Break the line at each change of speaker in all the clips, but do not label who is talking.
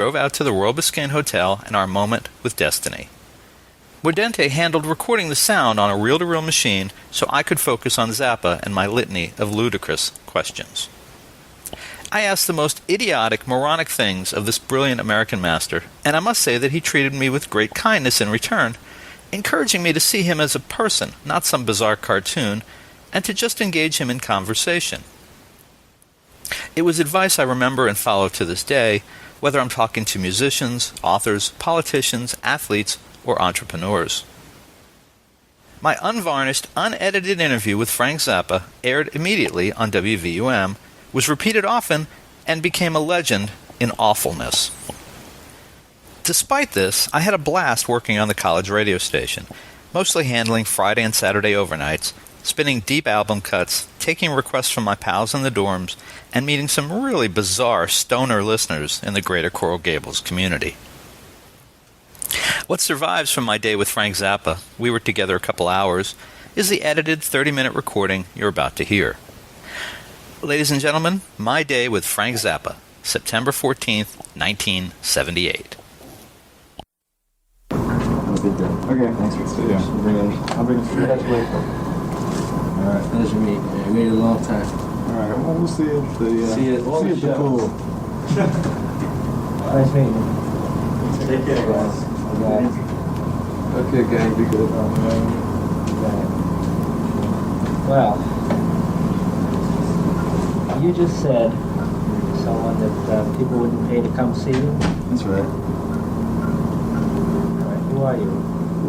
drove out to the Royal Biscayne Hotel and our moment with destiny. Mordente handled recording the sound on a reel-to-reel machine so I could focus on Zappa and my litany of ludicrous questions. I asked the most idiotic, moronic things of this brilliant American master, and I must say that he treated me with great kindness in return, encouraging me to see him as a person, not some bizarre cartoon, and to just engage him in conversation. It was advice I remember and follow to this day, whether I'm talking to musicians, authors, politicians, athletes, or entrepreneurs. My unvarnished, unedited interview with Frank Zappa aired immediately on WVUM, was repeated often, and became a legend in awfulness. Despite this, I had a blast working on the college radio station, mostly handling Friday and Saturday overnights, spinning deep album cuts, taking requests from my pals in the dorms, and meeting some really bizarre stoner listeners in the greater Coral Gables community. What survives from my day with Frank Zappa, we were together a couple hours, is the edited 30-minute recording you're about to hear. Ladies and gentlemen, my day with Frank Zappa, September 14th, 1978.
Okay, thanks for staying. I'll bring a few. All right.
Pleasure to meet you. We waited a long time.
All right. Well, we'll see you at the.
See you at the
pool.
Nice meeting you.
Take care, guys.
Okay, gang. Be good.
Well, you just said to someone that people wouldn't pay to come see you.
That's right.
All right, who are you?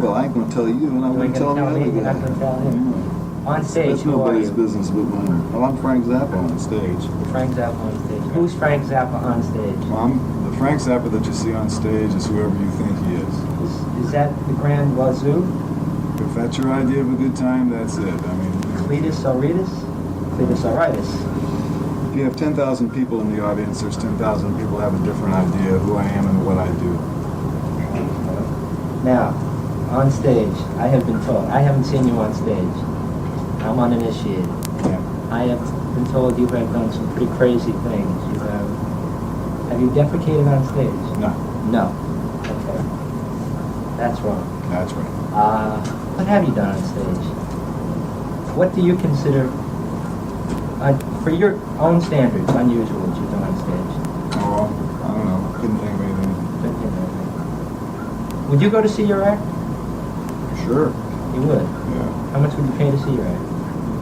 Well, I ain't gonna tell you, and I'm
You're
gonna tell the other
me. You're
guy.
not going to tell him.
Yeah.
On stage,
That's
who are
nobody's
you?
business but mine. Well, I'm Frank Zappa on stage.
Frank Zappa on stage. Who's Frank Zappa on stage?
Well, the Frank Zappa that you see on stage is whoever you think he is.
Is that the Grand Wazoo?
If that's your idea of a good time, that's it. I mean,
Cletus Auritus? Cletus Auritus.
if you have 10,000 people in the audience, there's 10,000 people have a different idea of who I am and what I do.
Now, on stage, I have been told, I haven't seen you on stage. I'm uninitiated.
Yeah.
I have been told you have done some pretty crazy things. Have you defecated on stage?
No,
No. Okay. That's wrong.
that's right.
What have you done on stage? What do you consider, for your own standards, unusual what you've done on stage?
Oh, well, I don't know. Couldn't think of anything.
Would you go to see your act?
Sure.
You would.
Yeah.
How much would you pay to see your act?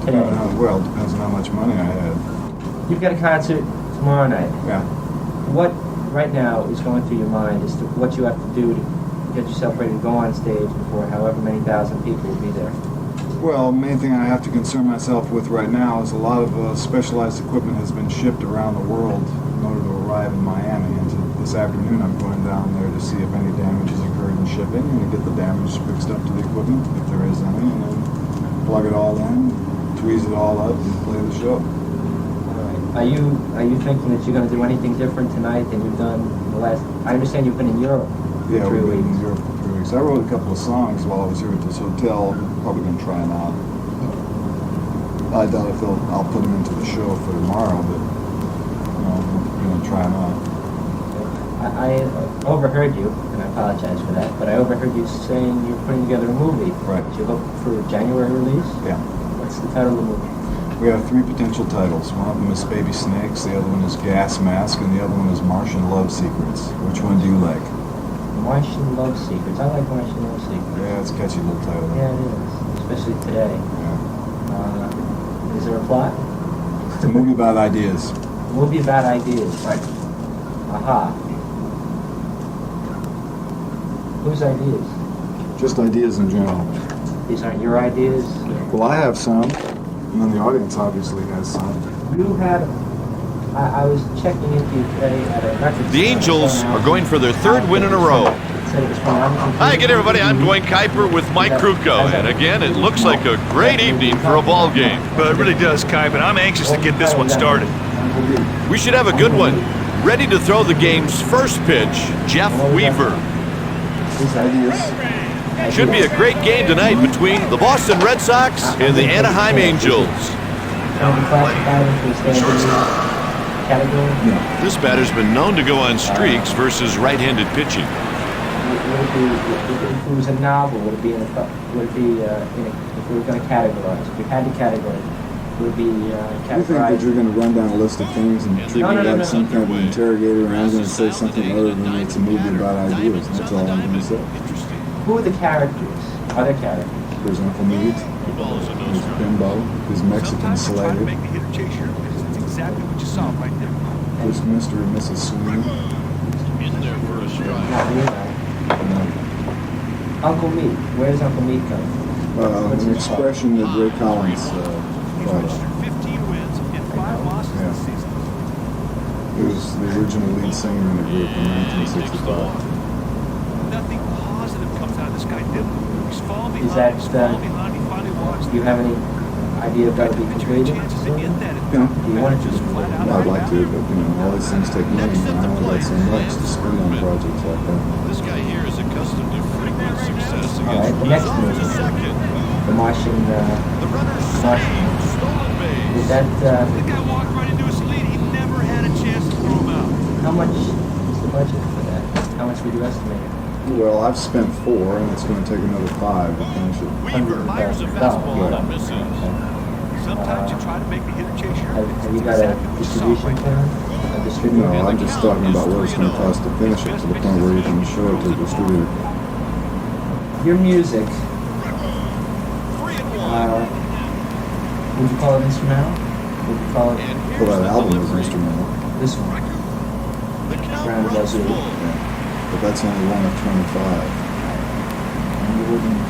Today.
Well, it depends on how much money I had.
You've got a concert tomorrow night.
Yeah.
What right now is going through your mind as to what you have to do to get yourself ready to go on stage before however many thousand people will be there?
Well, the main thing I have to concern myself with right now is a lot of specialized equipment has been shipped around the world in order to arrive in Miami. And this afternoon I'm going down there to see if any damage has occurred in shipping and to get the damage fixed up to the equipment, if there is any, and then plug it all in, tweeze it all up, and play the show.
All right. Are you thinking that you're going to do anything different tonight than you've done in the last? I understand you've been in Europe for
Yeah,
3
we've been
weeks.
in Europe for 3 weeks. I wrote a couple of songs while I was here at this hotel. I'm probably going to try them out. I doubt if I'll put them into the show for tomorrow, but I'm going to try them out.
I overheard you, and I apologize for that, but I overheard you saying you're putting together a movie.
Right.
Did you look for a January release?
Yeah.
What's the title of the movie?
We have 3 potential titles. One of them is Baby Snakes, the other one is Gas Mask, and the other one is Martian Love Secrets. Which one do you like?
Martian Love Secrets. I like Martian Love Secrets.
Yeah, it's a catchy little title.
Yeah, it is, especially today.
Yeah.
Is there a plot?
It's a movie about ideas.
A movie about ideas.
Right.
Aha. Whose ideas?
Just ideas in general.
These aren't your ideas?
Well, I have some, and then the audience obviously has some.
You had... I was checking into you today at a record
The Angels are going for their 3rd win in a row. Hi again, everybody. I'm Dwayne Kuiper with Mike Krukow, and again, it looks like a great evening for a ball game.
Well, it really does, Kai, but I'm anxious to get this one started.
We should have a good one. Ready to throw the game's first pitch, Jeff Weaver.
These ideas.
Should be a great game tonight between the Boston Red Sox and the Anaheim Angels.
category?
No.
This batter's been known to go on streaks versus right-handed pitching.
Would it be, if it was a novel, would it be in a, would it be if we were going to categorize, if we had to categorize, would it be
I think that
categorized?
you're going to run down a list of things and treat me like some kind of interrogator, and I'm going to say something other than it's a movie about ideas. That's all I'm going to say.
Who are the characters? Other characters?
There's Uncle Meat. There's Bimbo. There's Mexican
Sometimes you try to
Slave.
make the hitter chase your because it's exactly what you saw right there.
There's Mr. and Mrs. Sweeney.
In there for a strike.
Not really. Uncle Meat. Where does Uncle Meat come from? What's
An
his
expression that Ray Collins
He's
thought of.
registered 15 wins and 5 losses
Yeah.
this season.
He was the original lead singer in the group in 1965.
Nothing positive comes out of this guy, Dylan. He's falling behind.
Is that,
He's falling behind. He finally walks.
Do you have any idea if that would be completed?
Chances to get that.
Yeah.
Do you want it to
Just
be
flat
completed?
out
Well, I'd
right
like
now.
to, but all these things take money, and I only got so much to spend on projects like that.
This guy here is accustomed to frequent success
All right,
against
the next
runners
movie.
to second.
The Martian,
The runner's saved, stolen
is
base.
that,
The guy walked right into his lead. He never had a chance to throw him out.
how much is the budget for that? How much would you estimate it?
Well, I've spent 4, and it's going to take another 5 to finish it.
Weaver fires a fastball that misses.
Sometimes you try to make the hitter chase your
Have you got a distribution plan? A distributor?
No, I'm just talking about what it's going to cost to finish it to the point where you can show it to the distributor.
Your music,
3-1.
would you call it instrumental? Would you call it
Well, that album is instrumental,
this one?
The count
Surrounded by
runs
blue.
full.
but that's only one of 25.
And you wouldn't,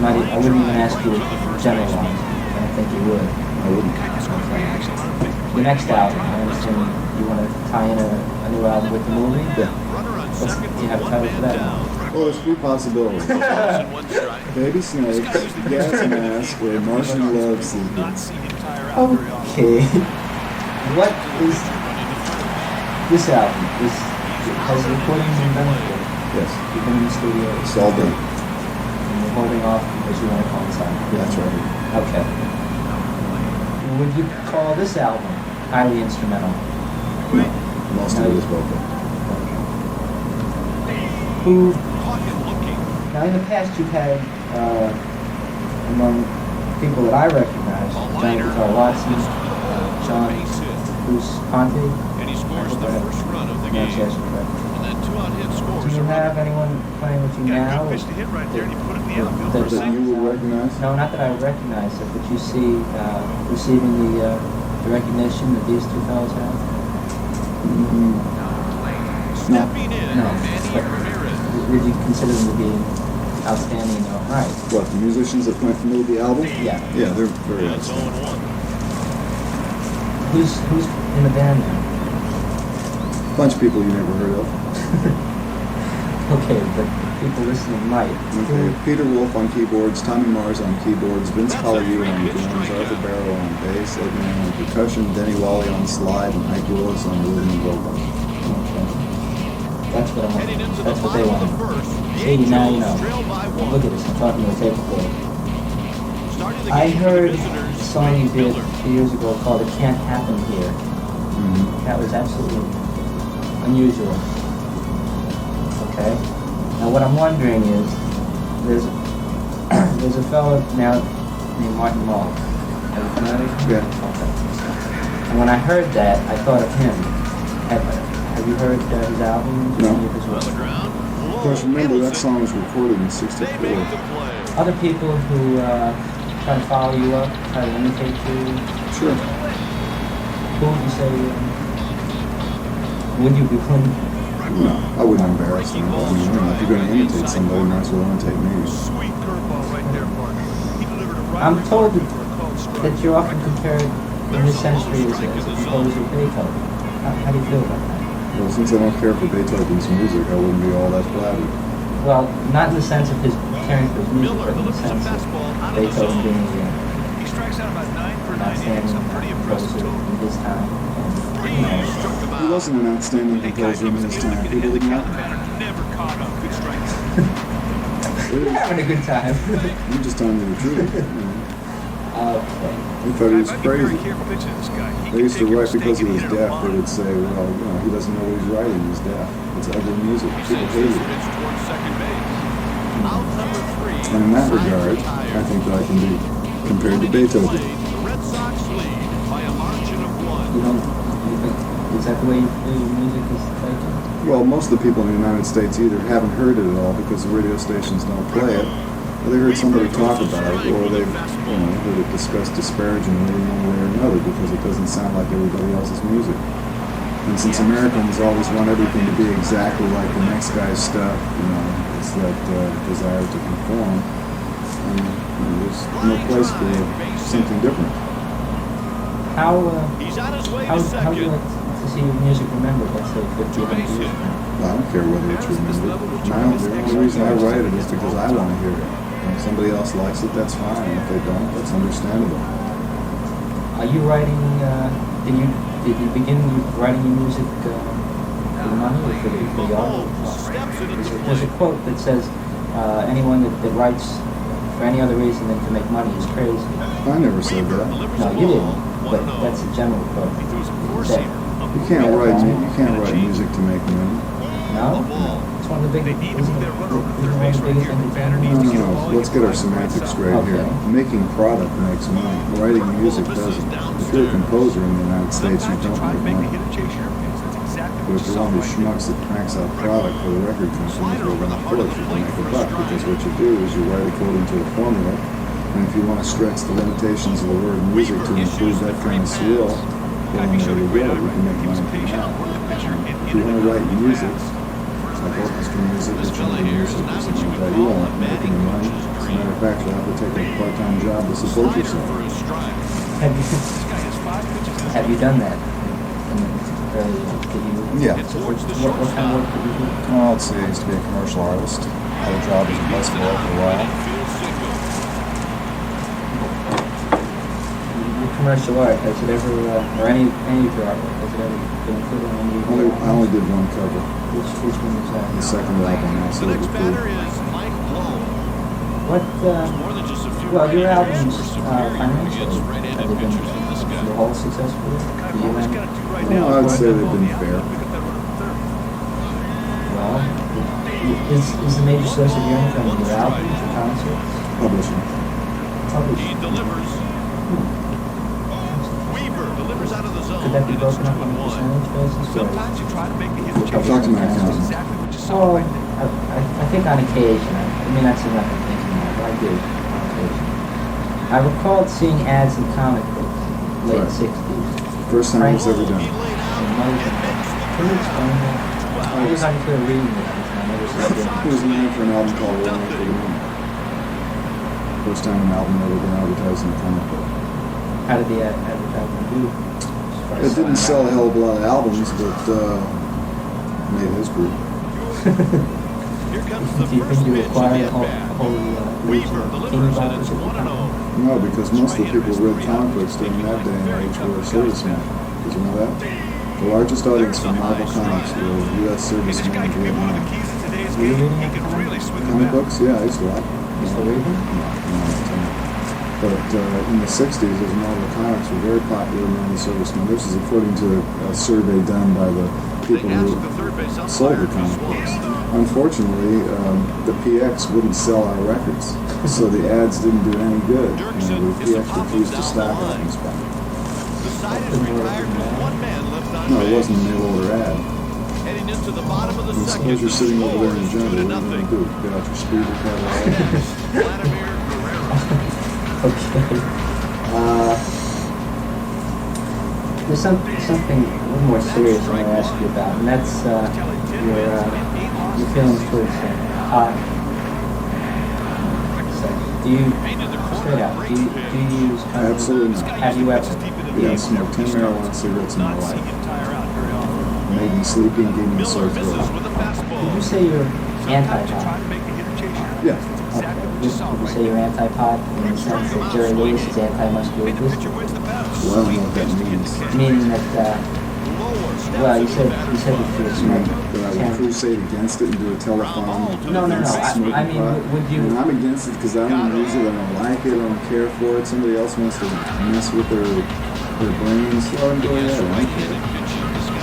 I wouldn't even ask you to generalize. I don't think you would.
I wouldn't.
The next album, I understand you want to tie in a new album with the movie?
Yeah.
Runner on
What's,
second.
do you have a title for that?
Well, there's 3 possibilities.
Balls in one strike.
Baby Snake, Gas Mask, or Martian Love Sequence.
Not see him tire out very often.
Okay. What is this album? Has the recording been done before?
Yes,
You've been in the studio?
it's all done.
And you're holding off because you want to coincide?
That's right.
Okay. Would you call this album highly instrumental?
No, most of it is vocal.
Who,
Caught him looking.
now in the past you've had, among people that I recognize, John Guitar Watson, John
Base hit.
Bruce Conte.
And he scores the first run of the
Yes,
game.
yes, correct.
And then 2 on-hit scores.
Do you have anyone playing with you
Got a
now?
good pitch to hit right there, and he put it in the outfield
That-
for a
That
single.
you would recognize?
No, not that I would recognize it, but you see receiving the recognition that these two fellows have?
Stepping in,
No.
Manny Ramirez.
Would you consider them to be outstanding in their own right?
What, the musicians that went from the album?
Yeah.
Yeah, they're very
That's
outstanding.
0-1.
Who's in the band now?
Bunch of people you never heard of.
Okay, but people listening might.
Okay, Peter Wolf on keyboards, Tommy Mars on keyboards, Vince Collier on drums, Arthur Barrow on bass, Ed Mann on percussion, Denny Wally on slide, and Ike Willis on rhythm and vocal.
Okay. That's what I want.
Heading into the
That's what they
bottom of
want.
the first. The
See, now you
Angels
know.
trail by
Well,
1.
look at this. I'm talking to a tape recorder.
Starting the
I
game for the
heard
visitors,
a song you did
Miller.
2 years ago called "It Can't Happen Here." That was absolutely unusual. Okay. Now what I'm wondering is, there's a fellow now named Martin Mull. Are you familiar with him?
Yeah.
Okay. And when I heard that, I thought of him. Have you heard his album?
No.
Any of his
On
work?
the ground.
Of course, remember that song was recorded in
They make
'64.
the play.
Other people who try to follow you up, try to imitate you,
Sure.
who would you say? Would you be willing?
No, I wouldn't embarrass them. I mean, if you're going to imitate somebody, you might as well imitate me.
Sweet curveball right there, partner. He delivered it right
I'm
where he
told
wanted for a called strike.
that you're often compared in this century as a composer of Beethoven. How do you feel about that?
Well, since I don't care for Beethoven's music, I wouldn't be all that flattered.
Well, not in the sense of his caring for his music,
Miller
but in the
delivers a
sense of
fastball out of the
Beethoven
zone.
being
He strikes out about 9 for
an
9 innings.
outstanding
A pretty impressive
composer
total.
in his time.
Three struck him
He
out.
wasn't an outstanding
Hey, guys,
composer
he
in
was
his
able to
time.
get
People
ahead of the
didn't
count.
know.
Batter never caught on good strikes.
You're having a good time.
I'm just telling you the truth. You know.
Okay.
They thought he was
I'd be very
crazy.
careful pitching this guy. He
They
can
used to
take your
write because he
mistake
was
and hit
deaf.
it
They
hard.
would say, well, he doesn't know what he's writing. He's deaf. It's ugly music. People
Sends
hate
this
it.
pitch towards second base. Out number 3.
And in that
Side
regard,
retired.
I think that I can be compared to
Running into
Beethoven.
play, the Red Sox lead by a margin of 1.
You think, is that the way you feel your music is played?
Well, most of the people in the United States either haven't heard it at all because the radio stations don't play it, or they heard somebody talk about it, or they've heard it discussed disparagingly in one way or another because it doesn't sound like everybody else's music. And since Americans always want everything to be exactly like the next guy's stuff, it's that desire to conform. And there's no place for something different.
How
He's on his way
how
to
how do you
second.
like to see your music remembered? Let's say 50 100 years from now.
Well, I don't care whether it's remembered. The only reason I write it is because I want to hear it. And if somebody else likes it, that's fine. And if they don't, that's understandable.
Are you writing? Did you begin writing your music for the money or for the art?
Steps into the
There's a
plate.
quote that says, "Anyone that writes for any other reason than to make money is crazy."
I never said that.
Delivers
No,
the
you
ball.
didn't. But that's a general quote.
He throws a
That-
four-seamer.
You can't write music to make money.
No, it's one of the big.
They need to move that runner over to third
one of
base
the
right
biggest
here.
things
Batter
in
needs to get a
No.
ball.
Let's get our semantics straight here.
Okay.
Making product makes money. Writing music doesn't. If you're a composer in the United States, you
Sometimes you
don't
try to
make
make the
money.
hitter chase your pins. That's exactly
But
what
if
you
you're
saw
one of these
right
schmucks that cranks out product for the record companies, well, then of course you can make a buck, because what you do is you write according to a formula, and if you want to stretch the limitations of the word music to include that kind of swill, well, then there you go, you can make money from that. If you want to write music, like orchestra music or chamber music or something like that, you won't make any money. As a matter of fact, you'll have to take a part-time job to support
Slider
yourself.
for a strike.
Have you done that? Did you?
Yeah.
Towards the
What kind of
shortstop.
work did you do?
Well, let's see, I used to be a commercial artist. Had a job as a busboy for a while.
Infield single.
Your commercial art, has it ever, or any of your artwork, has it ever been included on any of your
I only did one cover.
Which one was
The
that?
second album, I
The
said it
next
was
batter
cool.
is Mike Lowe.
What,
More than just a few
well, your
right-handers
albums,
were superior
financially,
against
have
right-handed
they been,
pitchers in this guy.
your whole successful? Do you
All he's
end-
got to do right
Well,
now
I'd
is
say
run
they've
the
been
ball
fair.
down, pick up that runner from third.
Well, is the major source of your income your albums, your concerts?
Publishing.
He
Publishing?
delivers. Weaver delivers out of the zone.
Could that be
and it's
broken up on a
2-1.
percentage basis? or-
Sometimes you try to make the hitter
I've
chase
talked to my
your pins. That's
accountant.
exactly what you saw
Oh,
right there.
I think on occasion, I mean, that's enough I'm thinking of, but I do on occasion. I recalled seeing ads in comic books, late
Right.
60s.
First time it's ever
He
done.
laid out.
Amazing. Can you explain that? I was unclear reading it, I never saw
It was an ad for an album called Rolling for the Moon. First time an album ever been advertised in a comic book.
How did the advertisement do? as far
It
as
didn't sell a
selling
hell of a lot of albums, but made history.
Here comes the
Do you
first
think you
pitch of
require
the
a whole,
at-bat.
team
Weaver delivers and
boxes
it's
at the
1-0.
time?
No, because most of the people who read comic books during that day and age were servicemen. Did you know that? The largest audience for Marvel Comics were U.S.
Hey, this
servicemen
guy
in
could be one of the
Vietnam.
keys to today's
Were you
game.
reading
He
that
can
comic?
really swing the
Comic
bat.
books? Yeah, I used to like.
You still read them?
But in the 60s, those Marvel comics were very popular among the servicemen. This is according to a survey done by the
They
people
asked the
who
third base
sold
umpire
the
to
comic
swung.
books. Unfortunately, the PX wouldn't sell our records, so the ads didn't do any good. The PX refused to stock it in spot.
The side is retired with one man left on
No, it
base.
wasn't a mail-order ad.
Heading into the bottom of the
And
second.
suppose you're sitting over there in the
Score is
jungle, what are you
2-0.
going to do? Get out your speed recorder?
Vladimir Guerrero.
Okay. There's something a little more serious I want to ask you about, and that's your feelings towards pot. So, do you, straight out, do you use
Absolutely not.
Have you ever?
Yeah, I smoked 10 marijuana cigarettes in my
Not see
life.
him tire out very often.
Made me sleepy and gave me a
Miller
sore
misses
throat.
with a
Did you
fastball.
say you're
Sometimes you try
anti-pot?
to make the hitter chase your pins.
Yeah.
That's exactly what
Would
you saw
you
right
say you're
there.
anti-pot in the sense that Jerry Lewis is anti-muscular
Hey, the pitcher
dystrophy?
wins the battle.
Well, I don't know what that means.
Meaning that Well, you said if you're smoking.
That I would crusade against it and do a telethon.
No.
against smoking
I mean,
pot.
would you?
And I'm against it because I don't use it, I don't like it, I don't care for it. Somebody else wants to mess with their brains. So I'm doing that. I don't care.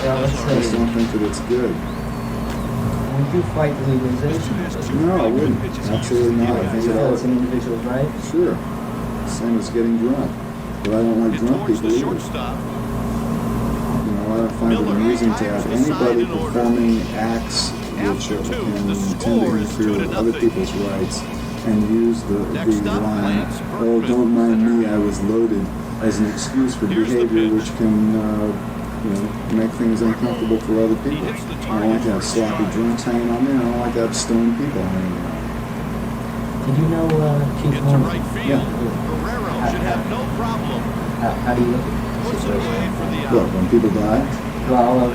Well, let's
I just
say,
don't think that it's good.
would you fight legalization of it?
No, I wouldn't. Absolutely not. I think
You
it
feel
ought
it's an individual right?
Sure. Same as getting drunk. But I don't like drunk people either. You know, I find it amusing to have anybody performing acts which can tend to interfere with other people's rights and use the line, oh, don't mind me, I was loaded, as an excuse for behavior which can make things uncomfortable for other people. I don't like to have sloppy drunks hanging on me, and I don't like to have stoned people hanging around.
Did you know Keith Moore?
Yeah.
How do you look at the situation?
What, when people die?
Well,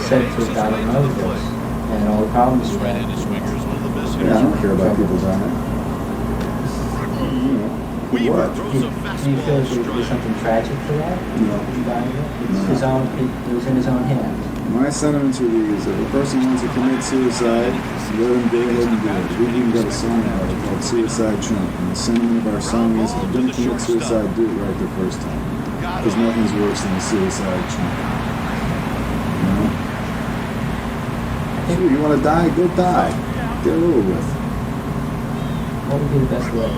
said to have died of overdose, and all the problems with that.
Yeah, I don't care about people dying. What?
Do you feel there's something tragic to that?
No.
He died of it?
No.
It was in his own hands.
My sentiments are these. If a person wants to commit suicide, let him go ahead and do it. We've even got a song about it called Suicide Chunk. And the sentiment of our song is, if you're going to commit suicide, do it right the first time. Because nothing's worse than a suicide chunk. You know? Sure, you want to die? Go die. Get it over with.
What would be the best way?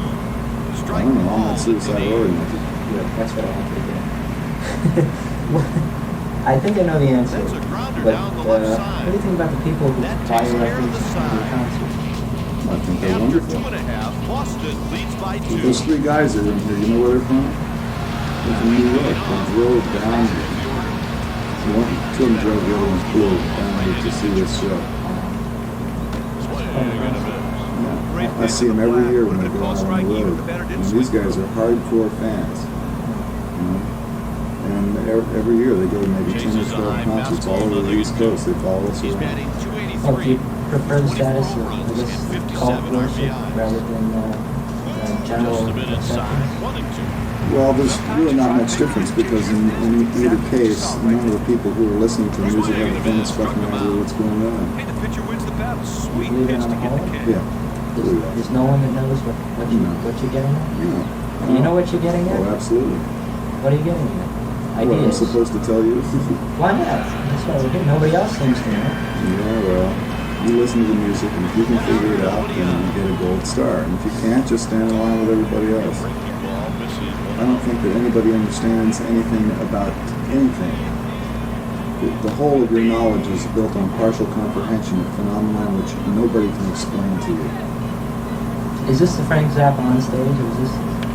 I don't know. I'm not suicidal oriented.
Yeah, that's what I want to do. I think I know the answer, but what do you think about the people who buy your records and your concerts?
I think they're wonderful. Those three guys that are in here, you know where they're from? They're from New York. They drove down here. Two of them drove, the other one flew down here to see this show. Yeah. I see them every year when they go out on the road. And these guys are hardcore fans. You know? And every year they go to maybe 10 or 12 concerts all over the East Coast. They follow us around.
Well, do you prefer the status of, I guess, cult worship rather than general acceptance?
Well, there's really not much difference because in either case, none of the people who are listening to the music have a faintest fucking idea what's going on.
Hey, the pitcher wins the battle. Sweet
Believe it
pitch
on
to
the
get
whole?
the kid.
Yeah.
There's no one that knows what you're getting at?
Yeah.
Do you know what you're getting at?
Oh, absolutely.
What are you getting at?
What, I'm
Ideas?
supposed to tell you?
Why not? That's why we're here. Nobody else seems to know.
Yeah, well, you listen to the music, and if you can figure it out, then you get a gold star. And if you can't, just stand in line with everybody else. I don't think that anybody understands anything about anything. The whole of your knowledge is built on partial comprehension of phenomena which nobody can explain to you.
Is this the Frank Zappa on stage, or is this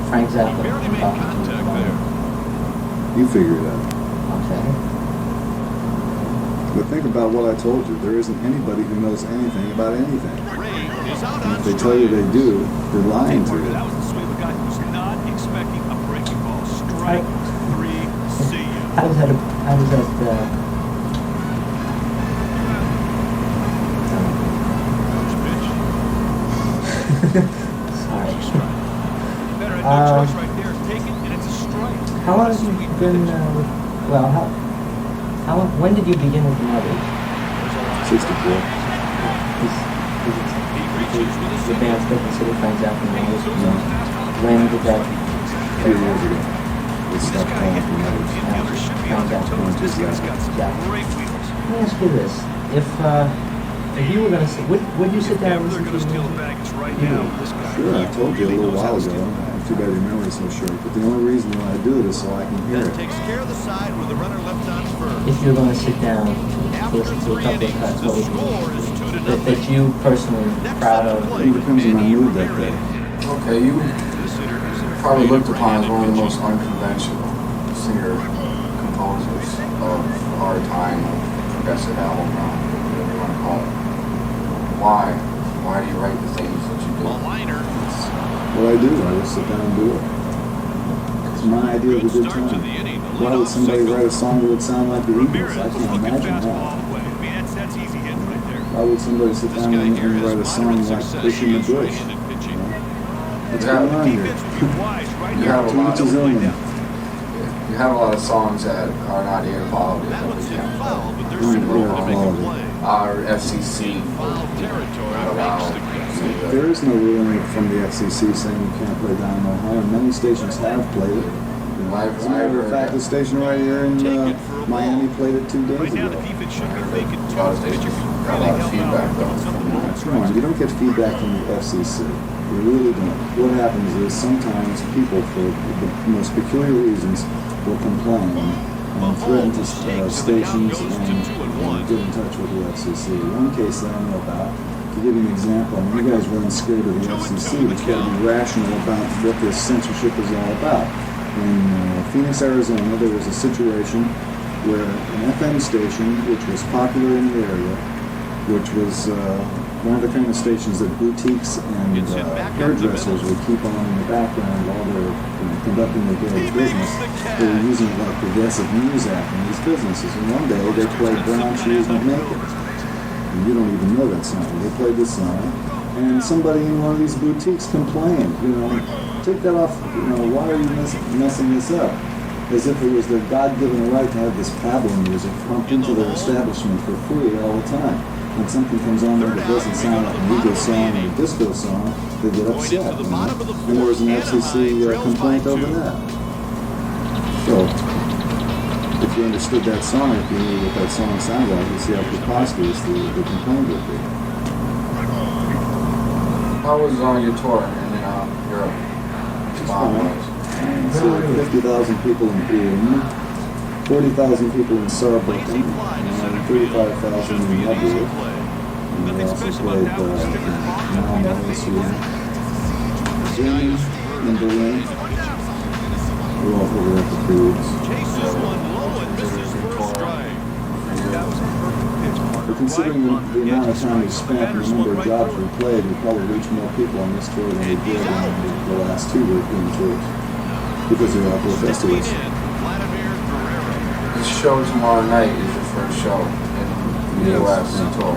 Frank Zappa talking to you?
You figure it out.
Okay.
But think about what I told you. There isn't anybody who knows anything about anything. And if they tell you they do, they're lying to you.
That was the swing of a guy who's not expecting a breaking ball. Strike three, see you.
How does that sorry.
Better had no choice right there. Take it, and it's a strike.
How long have you been, when did you begin with the Mothers?
64.
Is the band still considered Frank Zappa and the Mothers?
No.
When did that?
3 years ago. They stopped calling for Mothers.
Frank Zappa.
This guy's got some
Yeah.
great wheels.
Let me ask you this. If you were going to sit, would you sit down and
They're
listen to
going to steal
the
the baggage right now. This guy.
Sure, I told you a little while ago. Too bad your memory's so short. But the only reason why I do it is so I can hear it.
Takes care of the side with the runner left on first.
If you're going to sit down to listen to a couple of cuts, what would you do? That you personally are proud of?
It depends on my mood that day.
Okay, you probably looked upon as one of the most unconventional singer-composers of our time, of progressive album rock, whatever you want to call it. Why? Why do you write the things that you do?
What I do, I just sit down and do it. It's my idea of a good time. Why would somebody write a song that would sound like the Eagles? I can't imagine that.
That's easy hit right there.
Why would somebody sit down and write a song like Pushing the Bush? What's going on here?
You have a
To
lot
each his
of,
own.
you You have a lot of songs that are not air quality.
That one's in foul, but there's
Mm,
some room
yeah,
to make a
quality.
play.
Our FCC
Foul territory
not
makes
allowed.
the catch.
There is no ruling from the FCC saying you can't play Dynamo High, and many stations have played it. As a matter of fact, the station right here in Miami played it 2 days
Right now,
ago.
the defense should be making
A
two,
lot of
but you
stations
can
got a
really
lot of
help
feedback
out
though.
with some balls.
Come on, you don't get feedback from the FCC. You really don't. What happens is sometimes people, for the most peculiar reasons, will complain and threaten to stations and get in touch with the FCC. One case that I know about, to give you an example, I mean, you guys run scared of the FCC, but you got to be rational about what this censorship is all about. In Phoenix, Arizona, there was a situation where an FM station, which was popular in the area, which was one of the kind of stations that boutiques and hairdressers would keep on in the background while they're conducting their daily business. They were using it like progressive news act in these businesses. And one day they played Brown Shoes Not Naked. And you don't even know that song. They played this song. And somebody in one of these boutiques complained, take that off, why are you messing this up? As if it was their God-given right to have this pablum music pumped into their establishment for free all the time. When something comes on there that doesn't sound like an Eagles song or a disco song, they get upset. And there was an FCC complaint over that. So, if you understood that song, if you knew what that song sounded like, you'd see how preposterous the complaint would be.
How was your tour in Europe?
It's fine. So 50,000 people in Britain, 40,000 people in Saarbrücken, and 35,000 in Hamburg. And we also played in Malmö, Sweden, Germany, and Berlin. We were all over there for 3 weeks.
Chases one low and misses for a strike. That was a perfect pitch.
But considering the amount of time we spent and the number of jobs we played, we probably reached more people on this tour than we did in the last 2 European tours. Because they're outdoor festivals.
This show tomorrow night is your first show in the U.S. tour.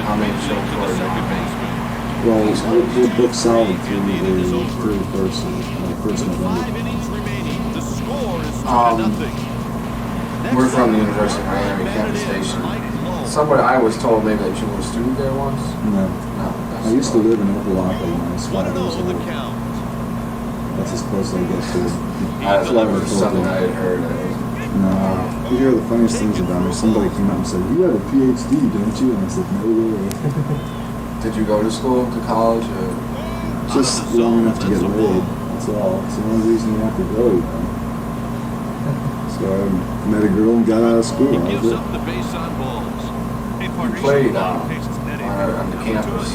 How many shows were there?
Well, we're booked solid through the 31st November.
We're from the University of Miami, Campus Station. Somebody I was told maybe that you were a student there once.
No.
No.
I used to live in Opelika when I was 5 years old. That's as close as I get to it.
That was something I had heard.
No. You hear the funniest things about me. Somebody came out and said, "You have a PhD, don't you?" And I said, "No way."
Did you go to school, to college? Or?
Just long enough to get laid. That's all. It's the only reason you have to go. So I met a girl and got out of school. That was it.
You played on the campus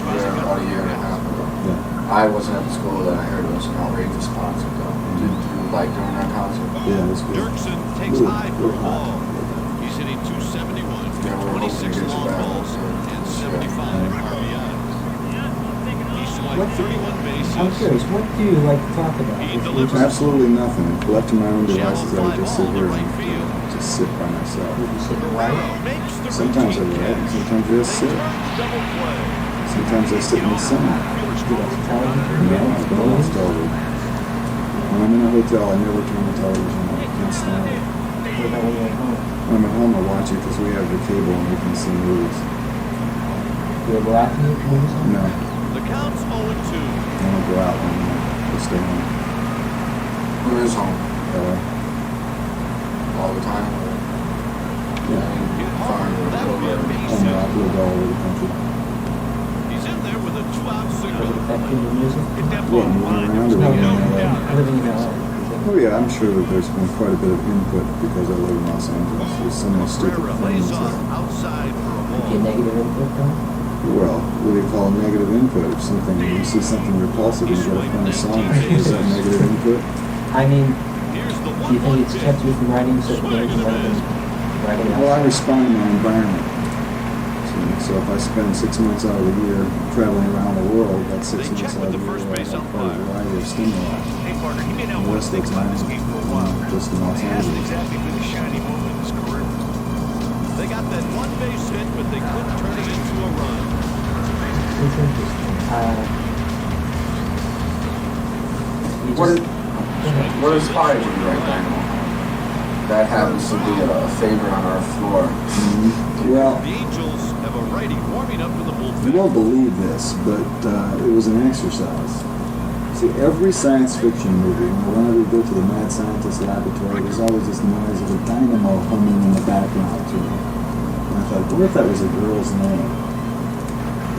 there about a year and a half ago.
Yeah.
I wasn't at the school that I heard it was an outrageous concert though. Did you like doing that concert?
Yeah, it was good.
Dirksen takes
Really,
high for a
really
ball.
hot.
He's hitting 271
Yeah, we're hoping to
26
get you
long
back.
balls and 75 RBIs. He swiped 31 bases.
I'm curious, what do you like to talk about?
He
If you
delivers.
just-
Absolutely nothing. If left to my own devices, I would just sit here and
Field.
just sit by myself.
Makes the
Sometimes I
routine
write, and
catch.
sometimes I just sit.
Double play.
Sometimes I sit in the sun.
Do you watch television?
No, I don't watch television. When I'm in a hotel, I never turn the television on. I can't stand it.
What about when you're at home?
When I'm at home, I watch it because we have the cable and we can see movies.
Do you go out to the movies?
No,
The count's 0-2.
I don't go out anymore. I stay home.
Who is home?
LA.
All the time? Or,
Yeah.
farm or
That would be a
whatever?
base
I'm
hit.
not lived all over the country.
He's in there with a 2-out
Does it
single.
affect your music?
Hit that
Well,
ball
I'm
wide.
running around
There's
around
no
LA.
doubt.
Living in LA.
Oh yeah, I'm sure that there's been quite a bit of input because I live in Los Angeles. There's so many stupid
Cabrera
things
lays off
there.
outside for a
Your
ball.
negative input, though?
Well, what do you call negative input? If something, you see something repulsive and you get a funny song, is that negative input?
I mean,
Here's the
do you think it's kept you from writing certain things and rather than writing
Well, I
else?
respond to my environment. So if I spend 6 months out of the year traveling around the world, that's 6
They check
months out
with
of
the
the
first
year.
base
I have quite a
umpire.
variety of stimuli.
Hey, partner, he may not
The
want to
rest of
think
the
about
time,
this game for a while.
just in Los
It hasn't
Angeles.
exactly been a shiny moment in his career. They got that one base hit, but they couldn't turn it into a run.
It's interesting. You
What
just,
is-
go ahead.
What inspired you to write Dynamo? That happens to be a favorite on our floor.
Well,
The Angels have a righty warming up in the
you
bullpen.
won't believe this, but it was an exercise. See, every science fiction movie, whenever you go to the mad scientist laboratory, there's always this noise of a dynamo humming in the background. You know? And I thought, what if that was a girl's name?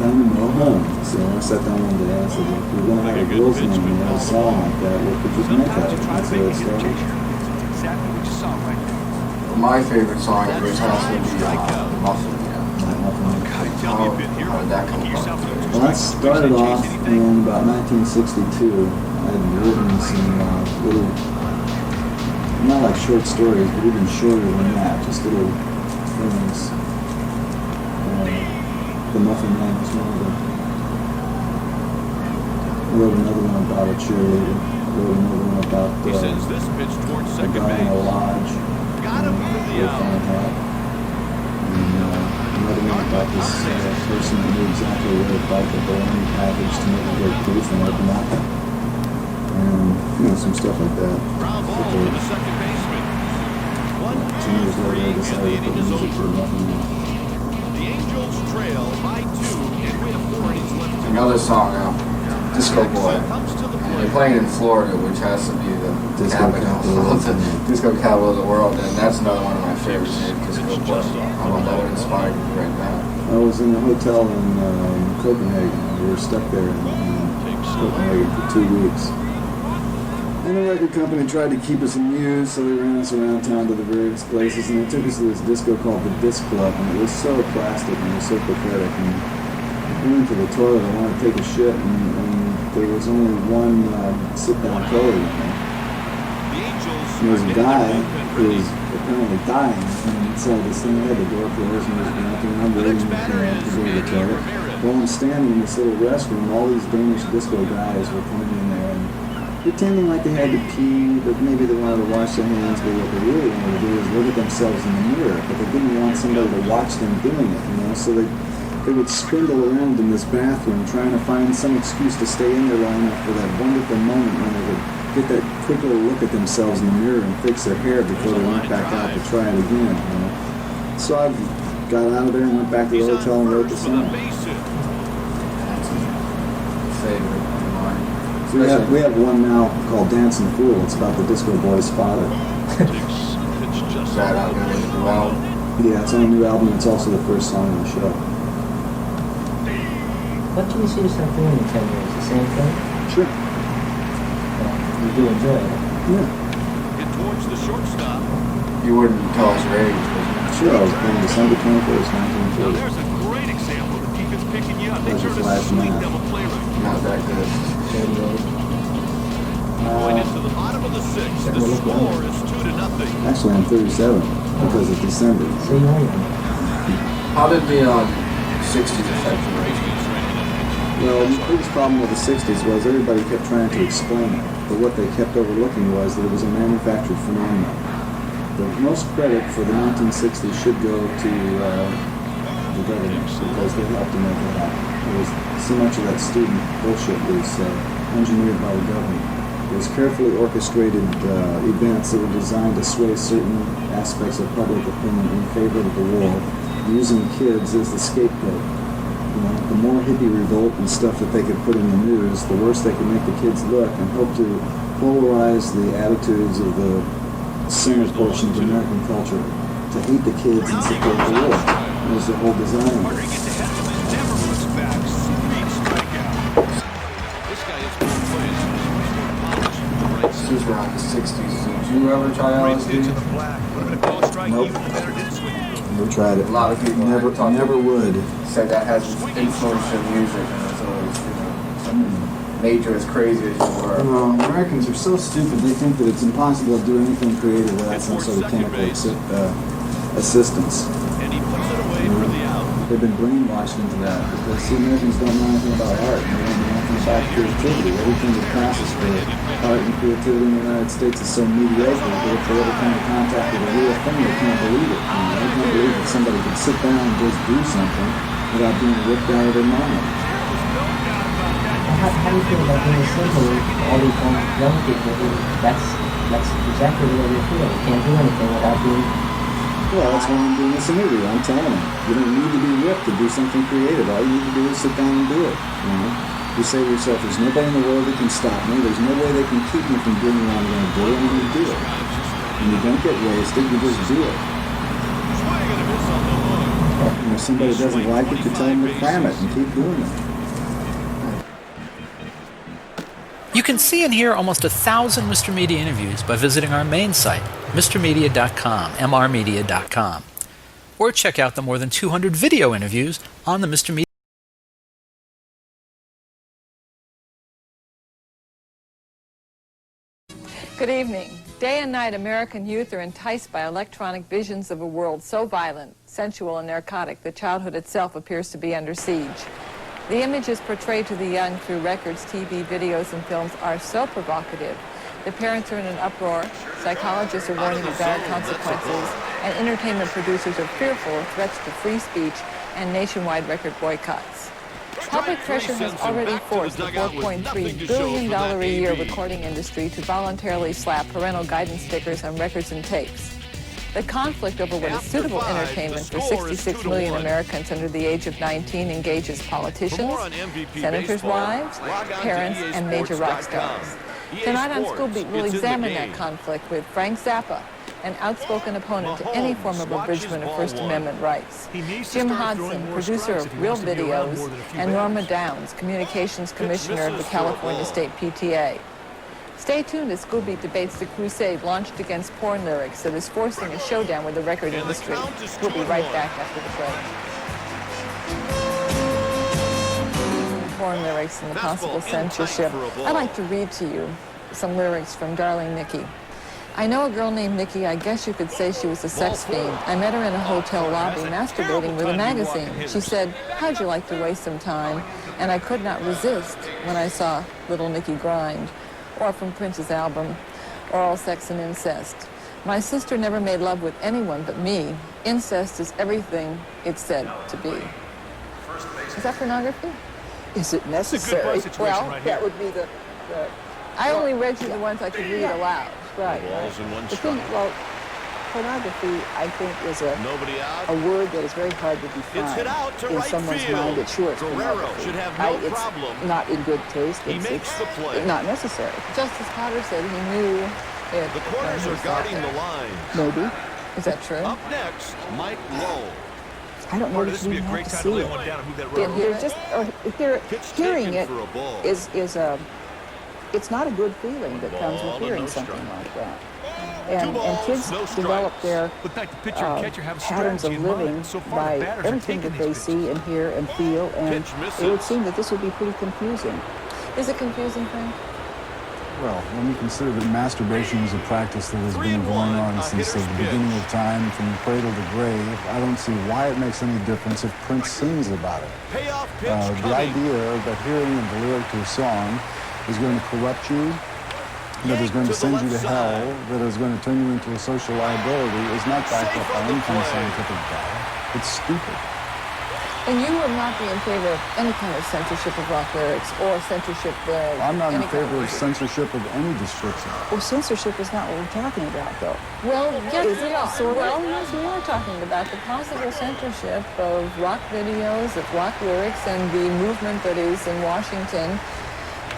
Dynamo hum. So I sat down one day and I said, look, we're going to have a girl's name and have a song like that. What could you make that? That's where it started.
Exactly what you saw right there.
My favorite song is Red Sox would be Muffin.
Tell me a bit here.
How did that come
Give yourself
about?
those
Well, that started off in about 1962. I had written some little, not like short stories, but even shorter than that, just little things. The Muffin Man was one of them. I wrote another one about a cheerleader. I wrote another one about
He sends this pitch towards
a
second
guy in a
base.
lodge.
Got him for the
with a
out.
fine hat. And another one about this person that knew exactly where to bite the bologna package to make a great proof and open up. And, some stuff like that.
Ground ball
But,
to the second baseman. 1,
2 years
2, 3,
later, I
and the
decided to
inning
put
is
music for
over.
Muffin Man.
The Angels trail by 2, and we have 4 innings left to go.
Another song, Disco Boy.
Comes to the
And
plate.
they're playing in Florida, which has to be the
Disco
capital
capital
of the
of the world.
disco capital of the world, and that's another one of my favorites. Disco Boy. How about that would inspire you to write that?
I was in a hotel in Copenhagen. We were stuck there in Copenhagen for 2 weeks. And the record company tried to keep us amused, so they ran us around town to the various places, and they took us to this disco called the Disc Club, and it was so plastic and it was so pathetic. And we went to the toilet, I wanted to take a shit, and there was only one sit-down toilet in there.
The Angels
And there was a guy who
ready.
was apparently dying, and so this thing had the door closed and was drinking, and I'm
The
waiting
next batter
to
is
go to the
Manny
toilet.
Ramirez.
While I'm standing in this little restroom, all these Danish disco guys were coming in there and pretending like they had to pee, but maybe they wanted to wash their hands, but what they really wanted to do is look at themselves in the mirror, but they didn't want somebody to watch them doing it, so they would spindle around in this bathroom trying to find some excuse to stay in there long enough for that wonderful moment when they would get that quick little look at themselves in the mirror and fix their hair before they went back out to try it again. So I got out of there and went back to
He's
the
on
hotel and wrote the
first for the
song.
base hit.
That's a favorite of mine.
So we have one now called Dancing Fool. It's about the Disco Boy's father.
Takes pitch just
Shout out to the new album.
Yeah, it's on a new album. It's also the first song on the show.
What can you see yourself doing in 10 years? The same thing?
Sure.
You do enjoy it.
Yeah.
hit towards the shortstop.
You wouldn't tell us your age, would you?
Sure, I was born December 21st,
Now
1940.
there's a great example of the defense picking you up. They
Those are
turn a
flash
sweet
math.
double play right.
Not that good.
38.
Going into the bottom of the 6th. The score is 2-0.
Actually, I'm 37 because of December.
So you are young.
How did the 60s affect your age?
Well, the biggest problem with the 60s was everybody kept trying to explain it, but what they kept overlooking was that it was a manufactured phenomenon. The most credit for the 1960s should go to the government because they helped to make it happen. It was so much of that student bullshit was engineered by the government. It was carefully orchestrated events that were designed to sway certain aspects of public opinion in favor of the war, using kids as the scapegoat. The more hippie revolt and stuff that they could put in the news, the worse they could make the kids look and help to polarize the attitudes of the center portion of American culture to hate the kids and support the war. That was the whole design.
Carter gets ahead of him and never looks back. Sweet strikeout.
This guy is good plays. Right
Since we're on the 60s, did you ever try
Great pitch in
LSD?
the black. Would have been a close strike.
Nope.
Even better didn't swing.
Never tried it.
A lot of people
Never would.
said that has influence in music, and it's always, something major as crazy as you were.
Americans are so stupid, they think that it's impossible to do anything creative without some sort of chemical assistance.
And he puts it away for the out.
They've been brainwashed into that because the Americans don't know anything about art and they don't know anything about creativity. Everything that passes for art and creativity in the United States is so mediocre that if they ever come in contact with a real thing, they can't believe it. They can't believe that somebody could sit down and just do something without being ripped out of their mind.
How do you feel about being a symbol of all these young people who that's That's exactly the way they feel. You can't do anything without being...
Well, that's why I'm doing this interview. I'm telling them, you don't need to be ripped to do something creative. All you need to do is sit down and do it. You know, you say to yourself, "There's nobody in the world that can stop me. There's no way they can keep me from doing what I'm going to do, and I'm going to do it." And you don't get wasted. You just do it. And if somebody doesn't like it, you tell them to cram it and keep doing it.
You can see and hear almost 1,000 Mr. Media interviews by visiting our main site, mrmedia.com, mrmedia.com, or check out the more than 200 video interviews on the Mr. Media.
Good evening. Day and night, American youth are enticed by electronic visions of a world so violent, sensual, and narcotic that childhood itself appears to be under siege. The images portrayed to the young through records, TV, videos, and films are so provocative. The parents are in an uproar, psychologists are warning of dire consequences, and entertainment producers are fearful of threats to free speech and nationwide record boycotts. Public pressure has already forced the $4.3 billion a year recording industry to voluntarily slap parental guidance stickers on records and tapes. The conflict over what is suitable entertainment for 66 million Americans under the age of 19 engages politicians, senators' wives, parents, and major rock stars. Tonight on School Beat, we'll examine that conflict with Frank Zappa, an outspoken opponent to any form of abridgment of First Amendment rights, Jim Hodson, producer of Real Videos, and Norma Downs, Communications Commissioner of the California State PTA. Stay tuned as School Beat debates the crusade launched against porn lyrics that is forcing a showdown with the record industry. We'll be right back after the break. Porn lyrics and the possible censorship. I'd like to read to you some lyrics from Darling Nikki. I know a girl named Nikki. I guess you could say she was a sex fiend. I met her in a hotel lobby masturbating with a magazine. She said, "How'd you like to waste some time?" And I could not resist when I saw Little Nikki grind. Or from Prince's album, Oral Sex and Incest. My sister never made love with anyone but me. Incest is everything it's said to be. Is that pornography?
Is it necessary?
Well,
right
that would be the
I only read you the ones I could read aloud.
right.
Balls in one
The
strike.
thing, well, pornography, I think, is
Nobody out.
a word that is very hard to
It's
define
hit out to
in
right
someone's
field.
mind. It's sure it's
Guerrero
pornography.
should have no
It's
problem.
not in good taste.
He
It's
makes the play.
not necessary.
Justice Potter said he knew it.
The corners
when
are
he saw
guarding
it.
the line.
Maybe.
Is that true?
Up next, Mike Lowe.
I don't know
Carter,
that
this
you
would be a
even
great
have to
time to
see
lay
it.
one down and move that
Didn't
rubber.
hear
You're
it?
just
Pitch
hearing
taken
it
for a ball.
is a it's not a good feeling that comes
Ball
with
and
hearing
no
something
strike.
like that.
Two
And
balls,
kids
no
develop
strikes.
their
But back to pitcher and catcher have a
patterns of
strategy in mind.
living
So far,
by
the batters are
everything
taking
that they
these
see and hear and feel, and
Pitch misses.
it would seem that this would be pretty confusing.
Is it confusing, Frank?
Well, when you consider that masturbation is a practice that has been going on since the beginning of time, from cradle to grave, I don't see why it makes any difference if Prince sings about it.
Payoff pitch
The
coming.
idea that hearing of the lyric to a song is going to corrupt you, that is going to
To the
send you to
left
hell,
side.
that is going to turn you into a social liability is not backed
Safe
up by
on the
any kind of
play.
scientific data. It's stupid.
And you would not be in favor of any kind of censorship of rock lyrics or censorship of
I'm not in
any kind
favor of
music.
censorship of any description.
Well, censorship is not what we're talking about, though.
Well, yes,
Is
we
it
are.
sort of?
Well, yes, we are talking about the possible censorship of rock videos, of rock lyrics, and the movement that is in Washington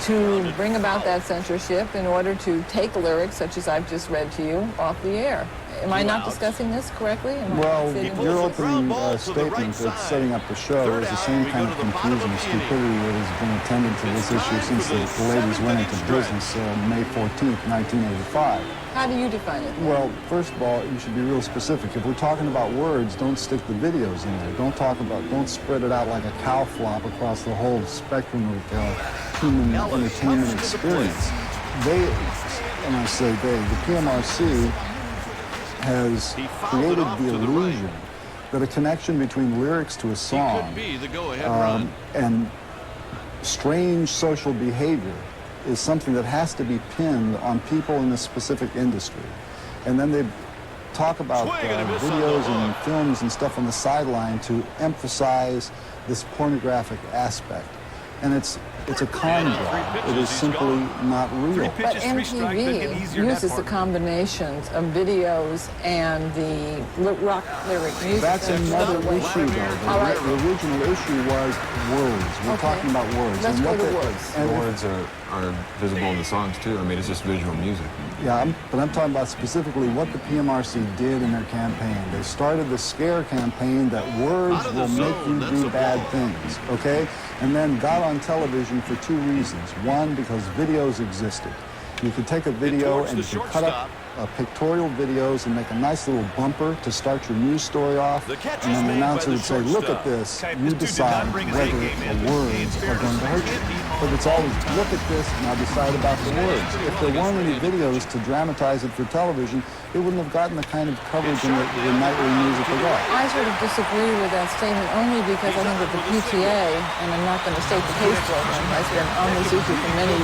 to bring about that censorship in order to take lyrics, such as I've just read to you, off the air. Am I not discussing this correctly? Am I
Well,
stating
pulls
your
the
this?
opening
ground ball to the
statement
right
that's
side.
setting up the show
Third
is the
out,
same
we
kind
go
of
to the bottom
confusion and
of the inning.
stupidity that has been attendant to this issue
time
since
for the
the ladies went into
seventh inning
business May 14th, 1985.
How do you define it?
Well, first of all, you should be real specific. If we're talking about words, don't stick the videos in there. Don't spread it out like a cow flop across the whole spectrum of human entertainment experience. And I say the PMRC has
He fouled it
created
off
the
to the
illusion that a connection between lyrics to a
He
song
could be the go-ahead run.
and strange social behavior is something that has to be pinned on people in this specific industry. And then they talk about
Swing and a miss on the
videos and
hook.
films and stuff on the sideline to emphasize this pornographic aspect. And it's It's a con job. It is simply not real.
But MTV uses the combinations of videos and the rock lyric music.
That's another issue, though.
All right.
The original issue was words. We're talking about words.
Let's go to
the
words.
and
Words are visible in the songs, too. I mean, it's just visual music.
Yeah, but I'm talking about specifically what the PMRC did in their campaign. They started the scare campaign that words will make you do bad things, okay? And then got on television for two reasons. One, because videos existed. You could take a video and you could cut up pictorial videos and make a nice little bumper to start your news story off. And then the announcer would say, look at this, you decide whether the words are going to hurt you. But it's always, look at this, now decide about the words. If there weren't any videos to dramatize it for television, it wouldn't have gotten the kind of coverage in the nightly news that they got.
I sort of disagree with that statement only because I think that the PTA, and I'm not going to state the case program, has been on this issue for many,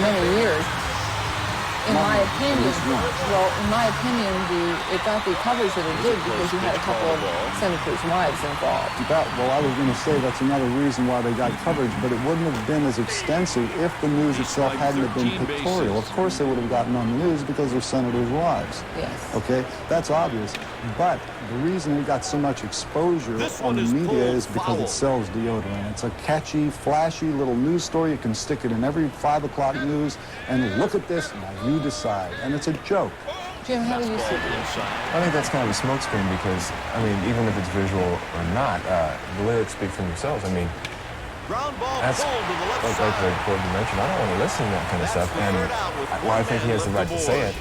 many years. In my opinion, it got the coverage that it did because you had a couple of senators' wives involved.
Well, I was going to say that's another reason why they got coverage, but it wouldn't have been as extensive if the news itself hadn't have been pictorial. Of course they would have gotten on the news because they're senators' wives.
Yes.
Okay, that's obvious. But the reason it got so much exposure on the media is because it sells deodorant. It's a catchy, flashy little news story. You can stick it in every 5 o'clock news and look at this, now you decide. And it's a joke.
Jim, how do you see this?
I think that's kind of a smokescreen because, I mean, even if it's visual or not, the lyrics speak for themselves. I mean, that's like the Gordon mentioned. I don't want to listen to that kind of stuff. And while I think he has the right to say it,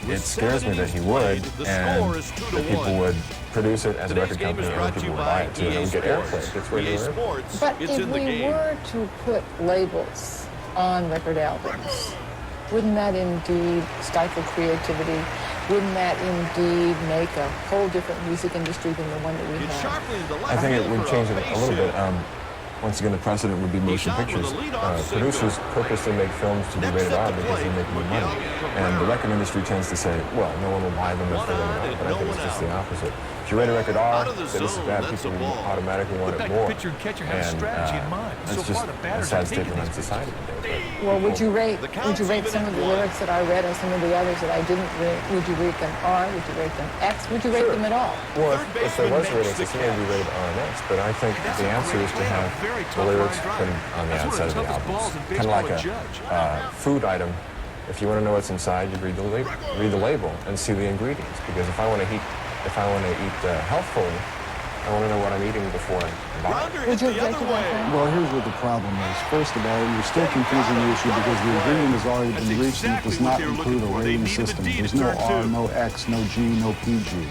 it scares me that he would, and that people would produce it as a record company and people would buy it too. It would get airplay. It's regular airplay.
But if we were to put labels on record albums, wouldn't that indeed stifle creativity? Wouldn't that indeed make a whole different music industry than the one that we have?
I think it would change it a little bit. Once again, the precedent would be motion pictures. Producers purposely make films to be rated R because they make more money. And the record industry tends to say, well, no one will buy them if they're rated R, but I think it's just the opposite. If you rate a record R, then this is bad, people will automatically want it more.
Pitcher and catcher have a strategy in mind.
That's just a sad statement on society today.
Well, would you rate some of the lyrics that I read and some of the others that I didn't rate? Would you rate them R? Would you rate them X? Would you rate them at all?
Well, if there was a rating system, it would be rated R and X. But I think the answer is to have the lyrics printed on the outside of the albums. Kind of like a food item. If you want to know what's inside, you read the label and see the ingredients. Because if I want to eat healthfully, I want to know what I'm eating before I buy it.
Would you object to that?
Well, here's what the problem is. First of all, you're still confusing the issue because the agreement has already been reached and it does not include a rating system. There's no R, no X, no G, no PG.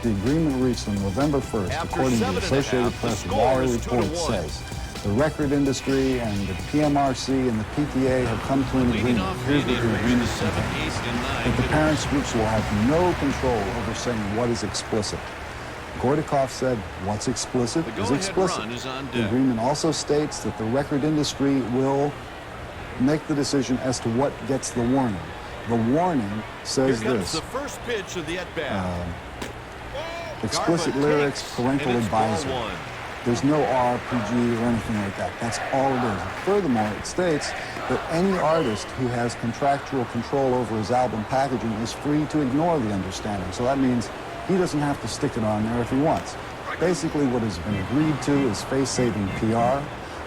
The agreement reached on November 1st, according to the Associated Press Wire report says. The record industry and the PMRC and the PTA have come to an agreement. Here's what the agreement contains. That the parents' groups will have no control over saying what is explicit. Gordikoff said, what's explicit is explicit. The agreement also states that the record industry will make the decision as to what gets the warning. The warning says this.
The first pitch of the at-bat.
Explicit lyrics, parental advisory. There's no R, PG, or anything like that. That's all it is. Furthermore, it states that any artist who has contractual control over his album packaging is free to ignore the understanding. So that means he doesn't have to stick it on there if he wants. Basically, what has been agreed to is face-saving PR.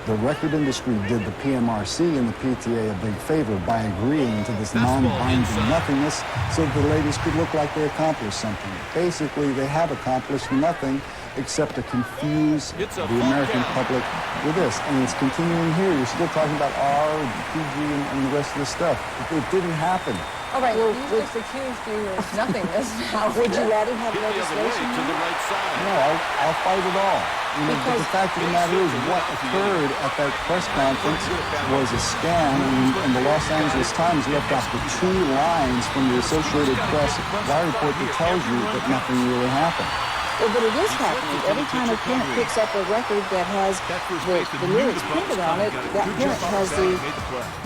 The record industry did the PMRC and the PTA a big favor by agreeing to this non-binding nothingness so that the ladies could look like they accomplished something. Basically, they have accomplished nothing except to confuse the American public with this. And it's continuing here. You're still talking about R, PG, and the rest of the stuff. It didn't happen.
All right, well, you just accused you of nothingness now.
Would you rather have legislation?
No, I'll fight it all. You know, but the fact of the matter is, what occurred at that press conference was a scam, and the Los Angeles Times left off the 2 lines from the Associated Press wire report that tells you that nothing really happened.
But it is happening. Every time a parent picks up a record that has the lyrics printed on it, that parent has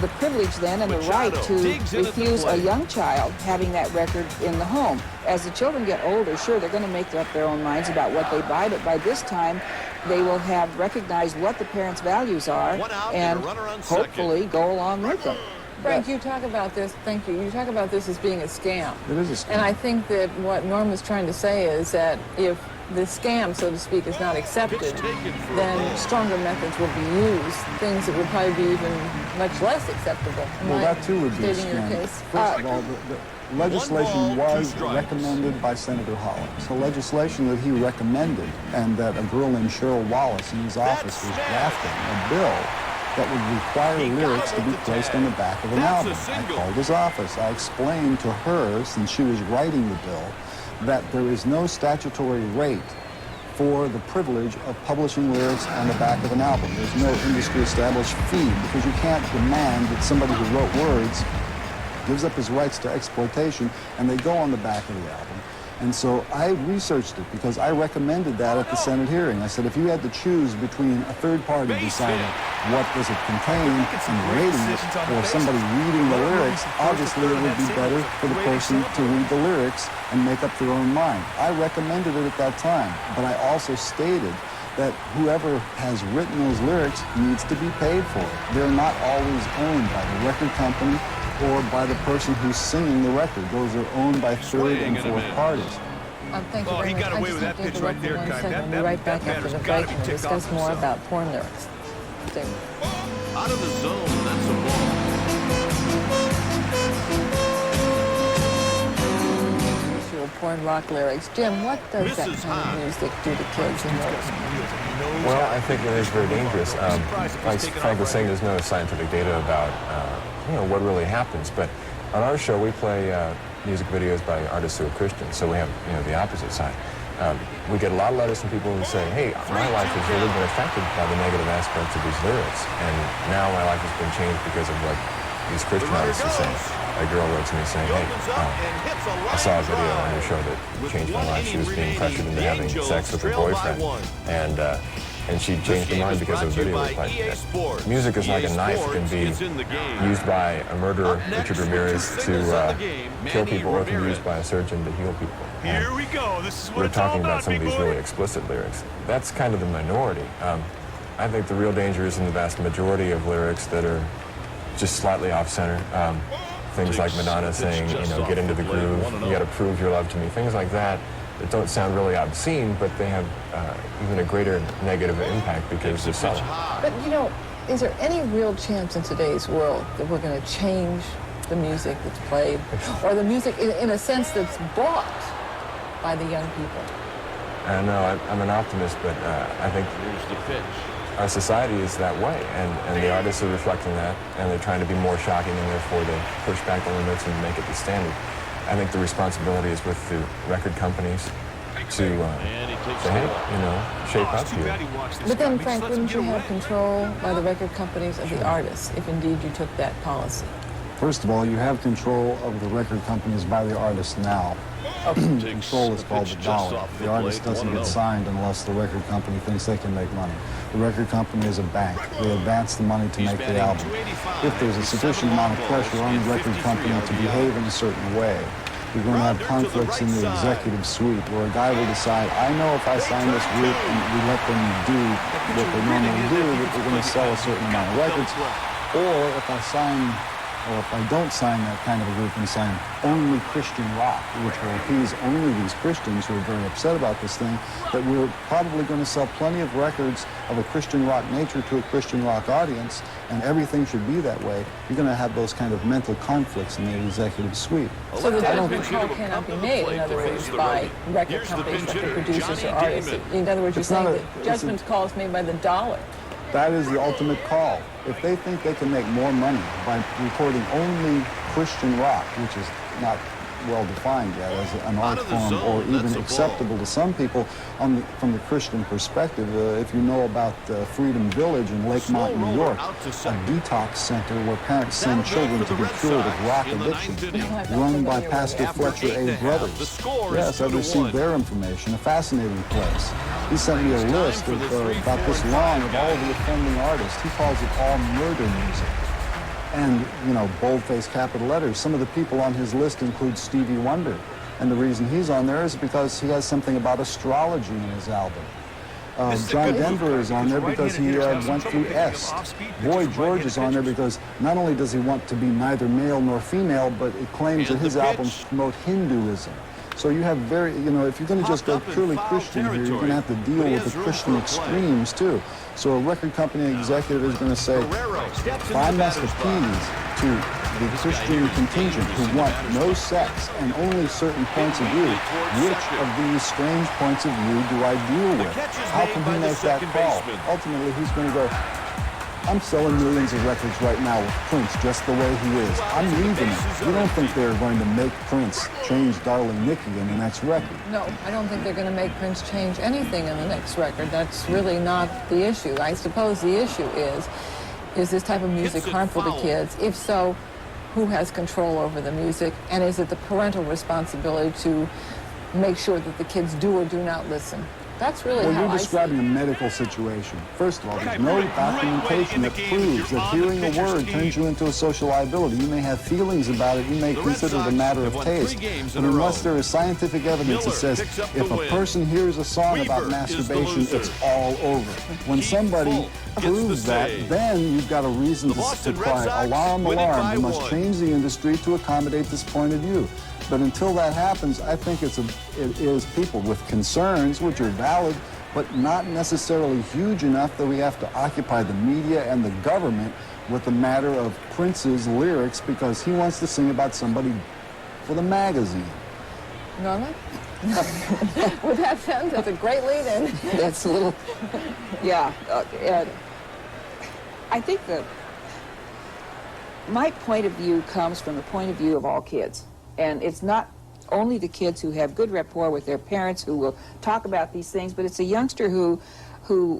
the privilege then and the right to refuse a young child having that record in the home. As the children get older, sure, they're going to make up their own minds about what they buy, but by this time, they will have recognized what the parents' values are and hopefully go along with them.
Frank, you talk about this, thank you, you talk about this as being a scam.
It is a scam.
And I think that what Norm is trying to say is that if the scam, so to speak, is not accepted, then stronger methods will be used, things that would probably be even much less acceptable.
Well, that too would be a
stating your
scam.
case?
First of all, the legislation was recommended by Senator Hollins. The legislation that he recommended and that a girl named Cheryl Wallace in his office was drafting a bill that would require lyrics to be placed on the back of an album. I called his office. I explained to her, since she was writing the bill, that there is no statutory rate for the privilege of publishing lyrics on the back of an album. There's no industry-established fee because you can't demand that somebody who wrote words gives up his rights to exploitation and they go on the back of the album. And so I researched it because I recommended that at the Senate hearing. I said if you had to choose between a third party deciding what does it contain and rating it or somebody reading the lyrics, obviously it would be better for the person to read the lyrics and make up their own mind. I recommended it at that time, but I also stated that whoever has written those lyrics needs to be paid for it. They're not always owned by the record company or by the person who's singing the record. Those are owned by third and fourth parties.
Thank you very much.
got away with that pitch right there, Kai.
We'll be right back after the break and discuss more about porn lyrics. Stay with us.
Out of the zone, that's a ball.
Porn rock lyrics. Jim, what does that kind of music do to kids in those?
Well, I think it is very dangerous. Like Frank was saying, there's no scientific data about what really happens. But on our show, we play music videos by artists who are Christians, so we have the opposite side. We get a lot of letters from people who say, hey, my life has really been affected by the negative aspects of these lyrics, and now my life has been changed because of what these Christian artists are saying. A girl wrote to me saying, hey, I saw a video on your show that changed my life. She was being pressured into having sex with her boyfriend, and she changed her mind because of the video. Like, music is like a knife. It can be used by a murderer, Richard Ramirez, to kill people, or it can be used by a surgeon to heal people.
Here we go. This is what
we're talking about some of these really explicit lyrics. That's kind of the minority. I think the real danger is in the vast majority of lyrics that are just slightly off-center. Things like Madonna saying, get into the groove, you got to prove your love to me. Things like that don't sound really obscene, but they have even a greater negative impact because they're subtle.
But, is there any real chance in today's world that we're going to change the music that's played, or the music, in a sense, that's bought by the young people?
No, I'm an optimist, but I think our society is that way, and the artists are reflecting that, and they're trying to be more shocking, and therefore they push back the limits and make it the standard. I think the responsibility is with the record companies to say, hey, shape up here.
But then, Frank, wouldn't you have control by the record companies of the artists if indeed you took that policy?
First of all, you have control of the record companies by the artists now. Control is called the dollar. The artist doesn't get signed unless the record company thinks they can make money. The record company is a bank. They advance the money to make the album. If there's a sufficient amount of pressure on the record company to behave in a certain way, you're going to have conflicts in the executive suite where a guy will decide, I know if I sign this group and we let them do what they normally do, that they're going to sell a certain amount of records. Or if I sign, or if I don't sign that kind of a group and sign only Christian rock, which will appease only these Christians who are very upset about this thing, that we're probably going to sell plenty of records of a Christian rock nature to a Christian rock audience, and everything should be that way, you're going to have those kind of mental conflicts in the executive suite.
So the judgment call cannot be made, in other words, by record companies, record producers, or artists. In other words, you're saying that judgment call is made by the dollar.
That is the ultimate call. If they think they can make more money by recording only Christian rock, which is not well defined yet as an art form or even acceptable to some people from the Christian perspective. If you know about Freedom Village in Lakemont, New York, a detox center where parents send children to be cured of rock addiction, run by Pastor Fletcher A. Brothers. Yes, I've received their information, a fascinating place. He sent me a list of about this long of all the offending artists. He calls it all murder music. And, you know, bold-faced capital letters. Some of the people on his list include Stevie Wonder. And the reason he's on there is because he has something about astrology in his album. John Denver is on there because he went through Est. Boy George is on there because not only does he want to be neither male nor female, but it claims that his albums promote Hinduism. So you have very, you know, if you're going to just go purely Christian here, you're going to have to deal with the Christian extremes, too. So a record company executive is going to say, if I must appease to the Christian contingent who want no sex and only certain points of view, which of these strange points of view do I deal with? How can he make that call? Ultimately, he's going to go, I'm selling millions of records right now with Prince just the way he is. I'm leaving him. You don't think they're going to make Prince change Darling Nikki in the next record?
No, I don't think they're going to make Prince change anything in the next record. That's really not the issue. I suppose the issue is this type of music harmful to kids? If so, who has control over the music? And is it the parental responsibility to make sure that the kids do or do not listen? That's really how I see it.
Well, you're describing a medical situation. First of all, there's no documentation that proves that hearing a word turns you into a social liability. You may have feelings about it. You may consider it a matter of taste. But unless there is scientific evidence that says if a person hears a song about masturbation, it's all over. When somebody proves that, then you've got a reason to cry, alarm, alarm. We must change the industry to accommodate this point of view. But until that happens, I think it is people with concerns, which are valid, but not necessarily huge enough that we have to occupy the media and the government with the matter of Prince's lyrics because he wants to sing about somebody for the magazine.
Norma? With that sentence, that's a great lead-in.
That's a little, yeah. I think that my point of view comes from the point of view of all kids. And it's not only the kids who have good rapport with their parents who will talk about these things, but it's a youngster who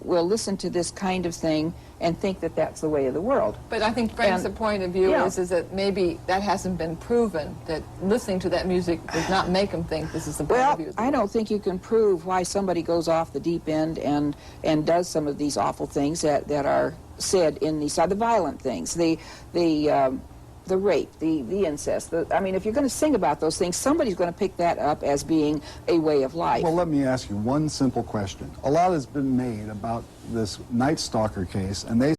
will listen to this kind of thing and think that that's the way of the world.
But I think Frank's point of view is that maybe that hasn't been proven, that listening to that music does not make them think this is the point of view.
Well, I don't think you can prove why somebody goes off the deep end and does some of these awful things that are said in these other violent things. The rape, the incest. I mean, if you're going to sing about those things, somebody's going to pick that up as being a way of life.
Well, let me ask you one simple question. A lot has been made about this Night Stalker case, and they